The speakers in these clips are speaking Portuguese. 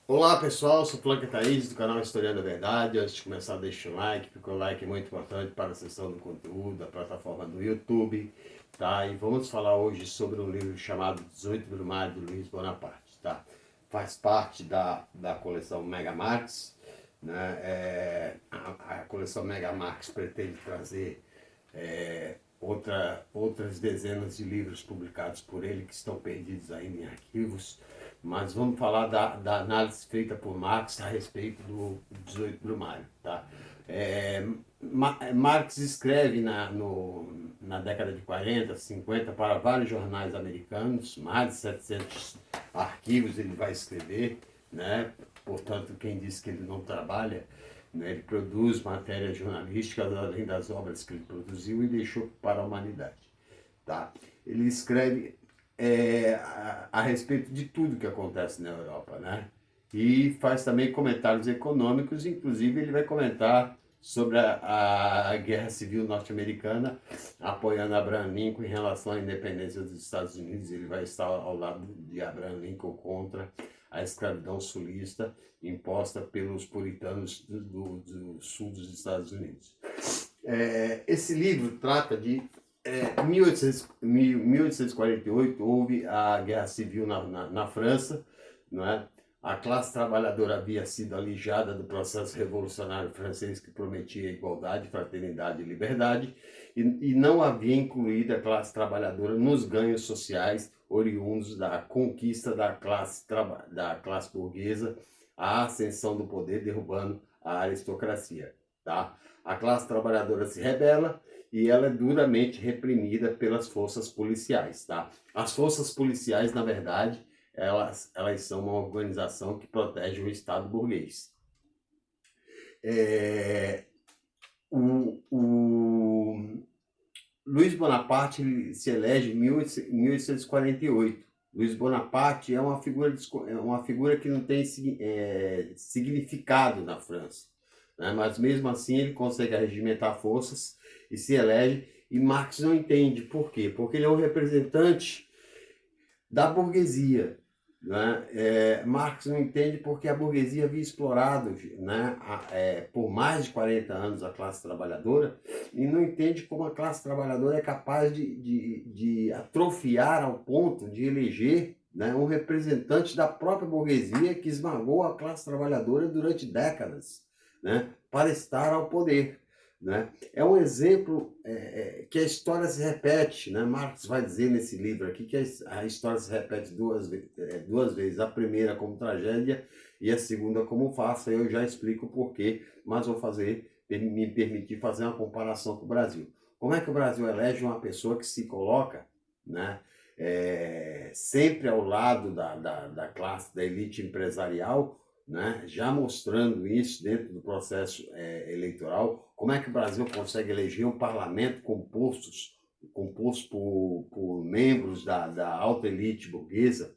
Olá pessoal, sou Flanca Thaís do canal Historiando a Verdade. Antes de começar, deixa o like, porque o like é muito importante para a sessão do conteúdo, da plataforma do YouTube, tá? E vamos falar hoje sobre um livro chamado 18 Brumário, de Luiz Bonaparte, tá? Faz parte da coleção Mega Marx, né? A coleção Mega Marx pretende trazer outras dezenas de livros publicados por ele que estão perdidos ainda em arquivos, mas vamos falar da análise feita por Marx a respeito do 18 Brumário. Tá? Marx escreve na década de 40, 50 para vários jornais americanos, mais de 700 arquivos ele vai escrever, né? Portanto, quem diz que ele não trabalha, né? Ele produz matérias jornalísticas além das obras que ele produziu e deixou para a humanidade. Tá? Ele escreve a respeito de tudo que acontece na Europa, né? E faz também comentários econômicos, inclusive ele vai comentar sobre a Guerra Civil Norte-Americana, apoiando Abraham Lincoln em relação à independência dos Estados Unidos. Ele vai estar ao lado de Abraham Lincoln contra a escravidão sulista imposta pelos puritanos do sul dos Estados Unidos. Esse livro trata de 1848, houve a Guerra Civil na França, não é? A classe trabalhadora havia sido alijada do processo revolucionário francês que prometia igualdade, fraternidade e liberdade, e não havia incluído a classe trabalhadora nos ganhos sociais oriundos da conquista da classe burguesa, a ascensão do poder, derrubando a aristocracia. Tá? A classe trabalhadora se rebela e ela é duramente reprimida pelas forças policiais. Tá? As forças policiais, na verdade, elas são uma organização que protege o Estado burguês. O Luiz Bonaparte se elege em 1848. Luiz Bonaparte é uma figura que não tem significado na França, né? Mas mesmo assim ele consegue arregimentar forças e se elege. E Marx não entende por quê? Porque ele é um representante da burguesia, né? Marx não entende porque a burguesia havia explorado, né, por mais de 40 anos a classe trabalhadora, e não entende como a classe trabalhadora é capaz de atrofiar ao ponto de eleger, né, um representante da própria burguesia que esmagou a classe trabalhadora durante décadas, né, para estar ao poder. Né? É um exemplo que a história se repete. Né? Marx vai dizer nesse livro aqui que a história se repete duas vezes. A primeira como tragédia e a segunda como farsa. Eu já explico o porquê, mas vou me permitir fazer uma comparação com o Brasil. Como é que o Brasil elege uma pessoa que se coloca, né, sempre ao lado da classe, da elite empresarial, né, já mostrando isso dentro do processo eleitoral? Como é que o Brasil consegue eleger um parlamento composto por membros da alta elite burguesa,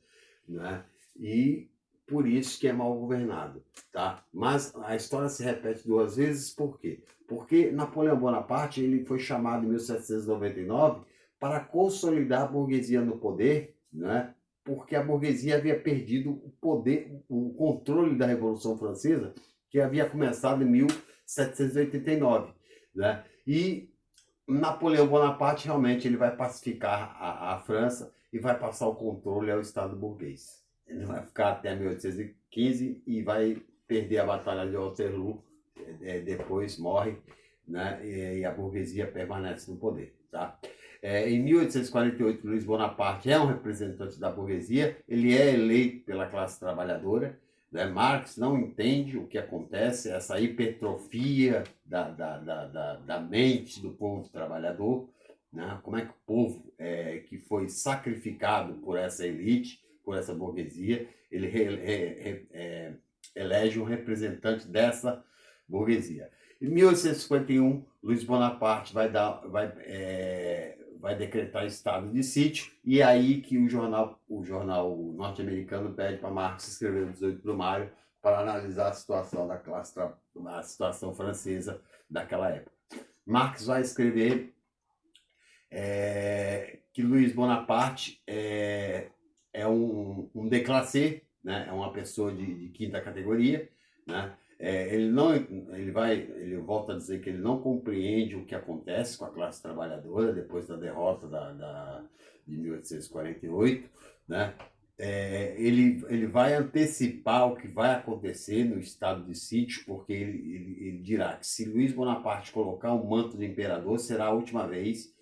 né? E por isso que é mal governado, tá? Mas a história se repete duas vezes, por quê? Porque Napoleão Bonaparte ele foi chamado em 1799 para consolidar a burguesia no poder, né? Porque a burguesia havia perdido o poder, o controle da Revolução Francesa, que havia começado em 1789. Né? E Napoleão Bonaparte realmente ele vai pacificar a França e vai passar o controle ao Estado burguês. Ele vai ficar até 1815 e vai perder a Batalha de Waterloo, depois morre, né? E a burguesia permanece no poder. Tá? Em 1848, Luiz Bonaparte é um representante da burguesia, ele é eleito pela classe trabalhadora, né? Marx não entende o que acontece, essa hipertrofia da mente do povo trabalhador, né? Como é que o povo que foi sacrificado por essa elite, por essa burguesia, ele elege um representante dessa burguesia. Em 1851, Luiz Bonaparte vai decretar estado de sítio, e é aí que o jornal norte-americano pede para Marx escrever o 18 Brumário para analisar a situação a situação francesa daquela época. Marx vai escrever que Luiz Bonaparte é um déclassé, né? É uma pessoa de quinta categoria, né? Ele volta a dizer que ele não compreende o que acontece com a classe trabalhadora depois da derrota de 1848, né? Ele vai antecipar o que vai acontecer no estado de sítio, porque ele dirá que se Luiz Bonaparte colocar o manto de imperador, será a última vez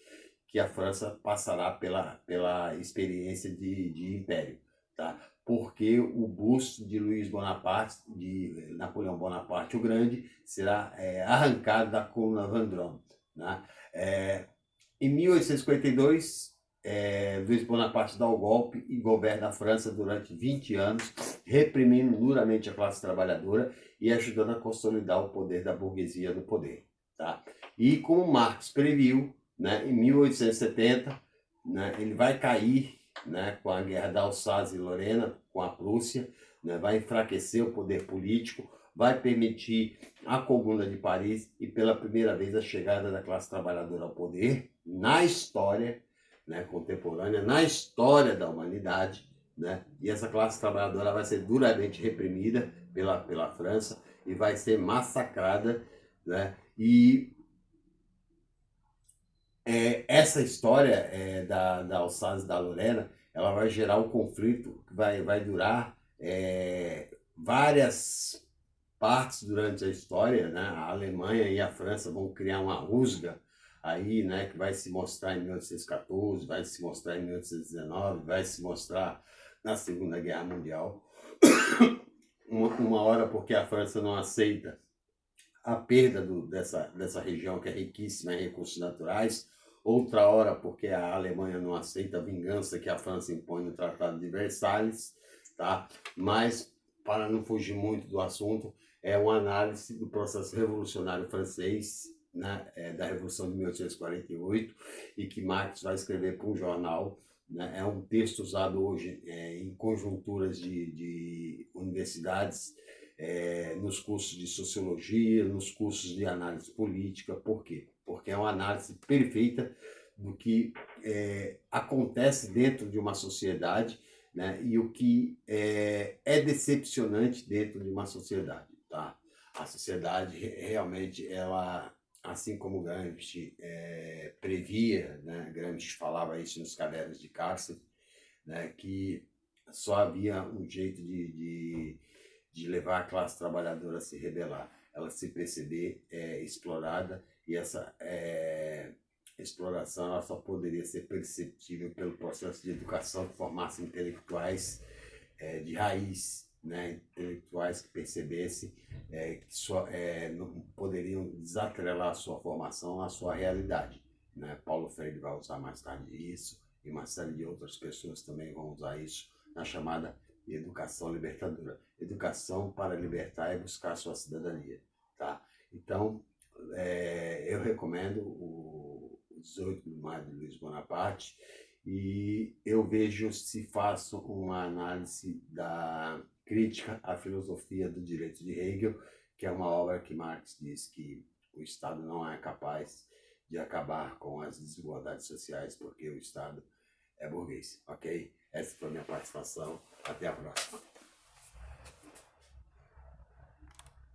que a França passará pela experiência de império, tá? Porque o busto de Luiz Bonaparte, de Napoleão Bonaparte o Grande, será arrancado da coluna Vendôme, né? Em 1852, Luiz Bonaparte dá o golpe e governa a França durante 20 anos, reprimindo duramente a classe trabalhadora e ajudando a consolidar o poder da burguesia no poder. Tá? E como Marx previu, né, em 1870, né, ele vai cair, né, com a guerra da Alsácia e Lorena, com a Prússia, né, vai enfraquecer o poder político, vai permitir a Comuna de Paris e pela primeira vez a chegada da classe trabalhadora ao poder na história, né, contemporânea, na história da humanidade, né, e essa classe trabalhadora vai ser duramente reprimida pela França e vai ser massacrada, né, e essa história da Alsácia e da Lorena, ela vai gerar um conflito que vai durar várias partes durante a história, né? A Alemanha e a França vão criar uma rusga aí, né? Que vai se mostrar em 1814, vai se mostrar em 1819, vai se mostrar na Segunda Guerra Mundial. Uma hora porque a França não aceita a perda dessa região que é riquíssima em recursos naturais, outra hora porque a Alemanha não aceita a vingança que a França impõe no Tratado de Versalhes, tá? Mas, para não fugir muito do assunto, é uma análise do processo revolucionário francês, né, da Revolução de 1848, e que Marx vai escrever para um jornal, né? É um texto usado hoje em conjunturas de universidades, nos cursos de sociologia, nos cursos de análise política. Por quê? Porque é uma análise perfeita do que acontece dentro de uma sociedade, né? E o que é decepcionante dentro de uma sociedade. Tá? A sociedade realmente, ela, assim como Gramsci previa, né? Gramsci falava isso nos cadernos de cárcere, né? Que só havia um jeito de levar a classe trabalhadora a se rebelar, ela se perceber explorada, e essa exploração ela só poderia ser perceptível pelo processo de educação que formasse intelectuais de raiz, né? Intelectuais que percebessem que não poderiam desatrelar a sua formação à sua realidade. Né? Paulo Freire vai usar mais tarde isso, e uma série de outras pessoas também vão usar isso na chamada educação libertadora. Educação para libertar e buscar a sua cidadania. Tá? Então, eu recomendo o 18 de Maio de Luiz Bonaparte, e eu vejo se faço uma análise da crítica à filosofia do direito de Hegel, que é uma obra que Marx diz que o Estado não é capaz de acabar com as desigualdades sociais, porque o Estado é burguês, ok? Essa foi a minha participação. Até a próxima.